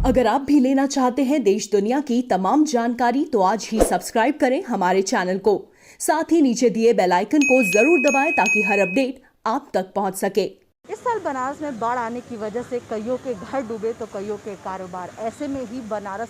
अगर आप भी लेना चाहते हैं देश दुनिया की तमाम जानकारी तो आज ही सब्सक्राइब करें हमारे चैनल को। साथ ही नीचे दिए बेल आइकन को जरूर दबाएं ताकि हर अपडेट आप तक पहुंच सके। इस साल बनारस में बाढ़ आने की वजह से कईयों के घर डूबे तो कईयों के कारोबार। ऐसे में ही बनारस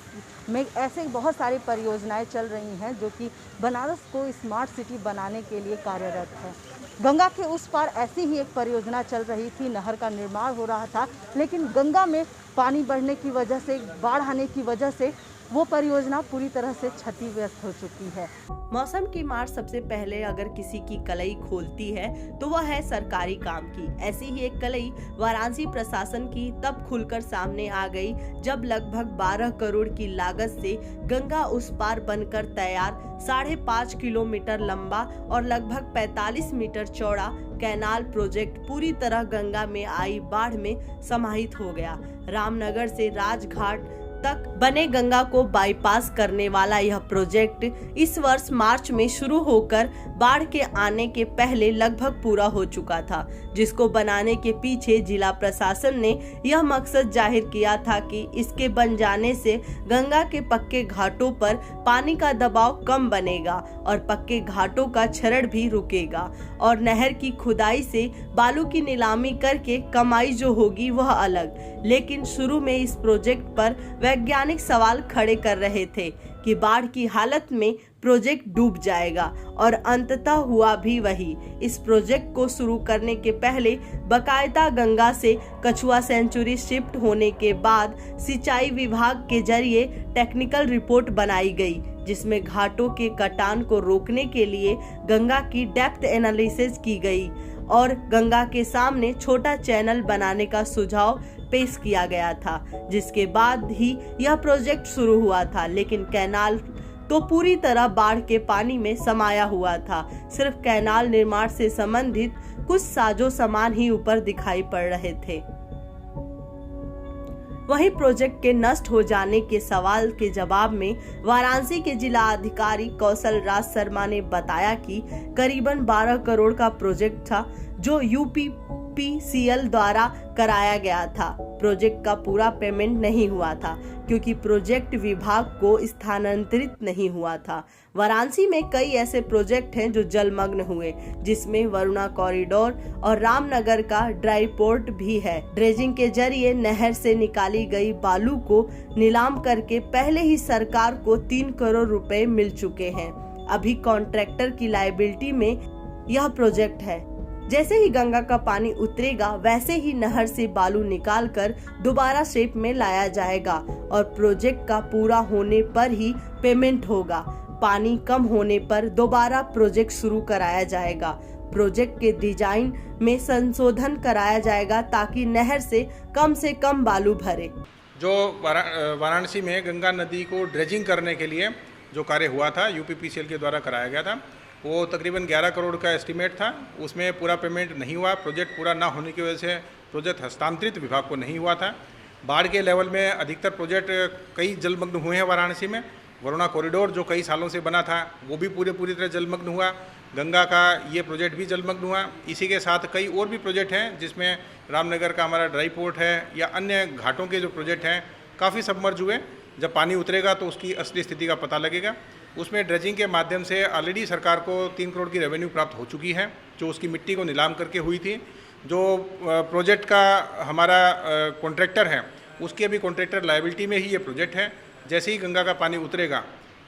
में ऐसे बहुत सारी परियोजनाएं चल रही हैं जो कि बनारस को स्मार्ट सिटी बनाने के लिए कार्यरत है। गंगा के उस पार ऐसी ही एक परियोजना चल रही थी, नहर का निर्माण हो रहा था, लेकिन गंगा में पानी बढ़ने की वजह से, बाढ़ आने की वजह से वो परियोजना पूरी तरह से क्षतिग्रस्त हो चुकी है। मौसम की मार सबसे पहले अगर किसी की कलई खोलती है तो वह है सरकारी काम की। ऐसी ही एक कलई वाराणसी प्रशासन की तब खुलकर सामने आ गई जब लगभग 12 करोड़ की लागत से गंगा उस पार बनकर तैयार 5.5 किलोमीटर लंबा और लगभग 45 मीटर चौड़ा कैनाल प्रोजेक्ट पूरी तरह गंगा में आई बाढ़ में समाहित हो गया। रामनगर से राजघाट तक बने गंगा को बाईपास करने वाला यह प्रोजेक्ट इस वर्ष मार्च में शुरू होकर बाढ़ के आने के पहले लगभग पूरा हो चुका था, जिसको बनाने के पीछे जिला प्रशासन ने यह मकसद जाहिर किया था कि इसके बन जाने से गंगा के पक्के घाटों पर पानी का दबाव कम बनेगा और पक्के घाटों का क्षरण भी रुकेगा और नहर की खुदाई से बालू की नीलामी करके कमाई जो होगी वह अलग। लेकिन शुरू में इस प्रोजेक्ट पर वैज्ञानिक सवाल खड़े कर रहे थे कि बाढ़ की हालत में प्रोजेक्ट डूब जाएगा और अंततः हुआ भी वही। इस प्रोजेक्ट को शुरू करने के पहले बकायदा गंगा से कछुआ सेंचुरी शिफ्ट होने के बाद सिंचाई विभाग के जरिए टेक्निकल रिपोर्ट बनाई गई, जिसमें घाटों के कटान को रोकने के लिए गंगा की डेप्थ एनालिसिस की गई और गंगा के सामने छोटा चैनल बनाने का सुझाव पेश किया गया था, जिसके बाद ही यह प्रोजेक्ट शुरू हुआ था। लेकिन कैनाल तो पूरी तरह बाढ़ के पानी में समाया हुआ था। सिर्फ कैनाल निर्माण से संबंधित कुछ साजो सामान ही ऊपर दिखाई पड़ रहे थे। वहीं प्रोजेक्ट के नष्ट हो जाने के सवाल के जवाब में वाराणसी के जिला अधिकारी कौशल राज शर्मा ने बताया कि करीबन 12 करोड़ का प्रोजेक्ट था जो यूपीपीसीएल द्वारा कराया गया था। प्रोजेक्ट का पूरा पेमेंट नहीं हुआ था क्योंकि प्रोजेक्ट विभाग को स्थानांतरित नहीं हुआ था। वाराणसी में कई ऐसे प्रोजेक्ट हैं जो जलमग्न हुए, जिसमें वरुणा कॉरिडोर और रामनगर का ड्राई पोर्ट भी है। ड्रेजिंग के जरिए नहर से निकाली गई बालू को नीलाम करके पहले ही सरकार को 3 करोड़ रुपए मिल चुके हैं। अभी कॉन्ट्रैक्टर की लायबिलिटी में यह प्रोजेक्ट है। जैसे ही गंगा का पानी उतरेगा वैसे ही नहर से बालू निकालकर दोबारा शेप में लाया जाएगा और प्रोजेक्ट का पूरा होने पर ही पेमेंट होगा। पानी कम होने पर दोबारा प्रोजेक्ट शुरू कराया जाएगा। प्रोजेक्ट के डिजाइन में संशोधन कराया जाएगा ताकि नहर से कम बालू भरे। जो वाराणसी में गंगा नदी को ड्रेजिंग करने के लिए जो कार्य हुआ था यूपीपीसीएल के द्वारा कराया गया था, वो तकरीबन 11 करोड़ का एस्टीमेट था। उसमें पूरा पेमेंट नहीं हुआ। प्रोजेक्ट पूरा ना होने की वजह से प्रोजेक्ट हस्तांतरित विभाग को नहीं हुआ था। बाढ़ के लेवल में अधिकतर प्रोजेक्ट कई जलमग्न हुए हैं वाराणसी में। वरुणा कॉरिडोर जो कई सालों से बना था वो भी पूरी तरह जलमग्न हुआ। गंगा का ये प्रोजेक्ट भी जलमग्न हुआ। इसी के साथ कई और भी प्रोजेक्ट हैं जिसमें रामनगर का हमारा ड्राई पोर्ट है या अन्य घाटों के जो प्रोजेक्ट हैं काफ़ी सबमर्ज हुए। जब पानी उतरेगा तो उसकी असली स्थिति का पता लगेगा। उसमें ड्रेजिंग के माध्यम से ऑलरेडी सरकार को 3 करोड़ की रेवेन्यू प्राप्त हो चुकी है, जो उसकी मिट्टी को नीलाम करके हुई थी। जो प्रोजेक्ट का हमारा कॉन्ट्रैक्टर है उसकी अभी कॉन्ट्रैक्टर लायबिलिटी में ही ये प्रोजेक्ट है। जैसे ही गंगा का पानी उतरेगा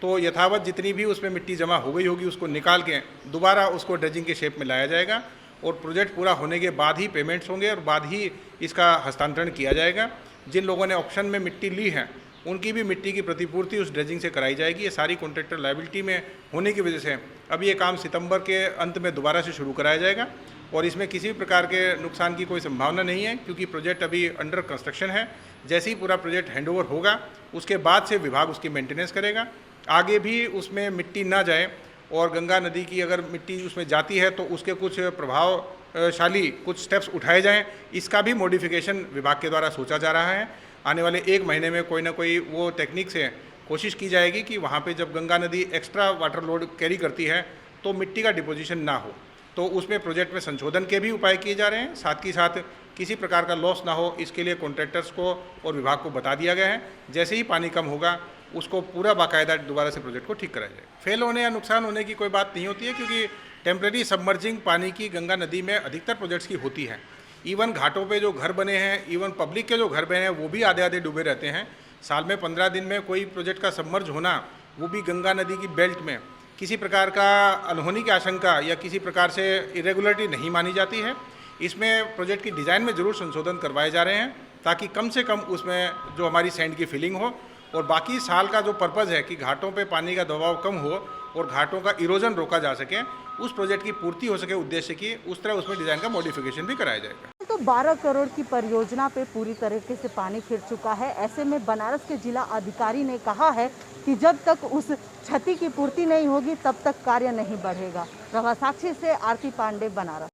तो यथावत जितनी भी उसमें मिट्टी जमा हो गई होगी उसको निकाल के दोबारा उसको ड्रेजिंग के शेप में लाया जाएगा और प्रोजेक्ट पूरा होने के बाद ही पेमेंट्स होंगे और बाद ही इसका हस्तांतरण किया जाएगा। जिन लोगों ने ऑप्शन में मिट्टी ली है उनकी भी मिट्टी की प्रतिपूर्ति उस ड्रेजिंग से कराई जाएगी। ये सारी कॉन्ट्रैक्टर लायबिलिटी में होने की वजह से अब ये काम सितंबर के अंत में दोबारा से शुरू कराया जाएगा और इसमें किसी भी प्रकार के नुकसान की कोई संभावना नहीं है क्योंकि प्रोजेक्ट अभी अंडर कंस्ट्रक्शन है। जैसे ही पूरा प्रोजेक्ट हैंडओवर होगा उसके बाद से विभाग उसकी मेंटेनेंस करेगा। आगे भी उसमें मिट्टी ना जाए और गंगा नदी की अगर मिट्टी उसमें जाती है तो उसके कुछ प्रभावशाली कुछ स्टेप्स उठाए जाएँ, इसका भी मॉडिफिकेशन विभाग के द्वारा सोचा जा रहा है। आने वाले 1 महीने में कोई ना कोई वो टेक्निक से कोशिश की जाएगी कि वहाँ पे जब गंगा नदी एक्स्ट्रा वाटर लोड कैरी करती है तो मिट्टी का डिपोजिशन ना हो। तो उसमें प्रोजेक्ट में संशोधन के भी उपाय किए जा रहे हैं। साथ ही साथ किसी प्रकार का लॉस ना हो, इसके लिए कॉन्ट्रैक्टर्स को और विभाग को बता दिया गया है। जैसे ही पानी कम होगा उसको पूरा बाकायदा दोबारा से प्रोजेक्ट को ठीक कराया जाए। फेल होने या नुकसान होने की कोई बात नहीं होती है, क्योंकि टेम्प्रेरी सबमर्जिंग पानी की गंगा नदी में अधिकतर प्रोजेक्ट्स की होती है। इवन घाटों पे जो घर बने हैं, इवन पब्लिक के जो घर बने हैं, वो भी आधे आधे डूबे रहते हैं। साल में 15 दिन में कोई प्रोजेक्ट का सबमर्ज होना, वो भी गंगा नदी की बेल्ट में, किसी प्रकार का अनहोनी की आशंका या किसी प्रकार से इरेगुलरिटी नहीं मानी जाती है। इसमें प्रोजेक्ट की डिज़ाइन में ज़रूर संशोधन करवाए जा रहे हैं, ताकि कम से कम उसमें जो हमारी सैंड की फिलिंग हो, और बाकी साल का जो पर्पज़ है कि घाटों पे पानी का दबाव कम हो और घाटों का इरोजन रोका जा सके, उस प्रोजेक्ट की पूर्ति हो सके उद्देश्य की, उस तरह उसमें डिज़ाइन का मॉडिफिकेशन भी कराया जाएगा। तो 12 करोड़ की परियोजना पे पूरी तरीके से पानी फिर चुका है। ऐसे में बनारस के जिला अधिकारी ने कहा है कि जब तक उस क्षति की पूर्ति नहीं होगी तब तक कार्य नहीं बढ़ेगा। प्रभा साक्षी से आरती पांडे, बनारस।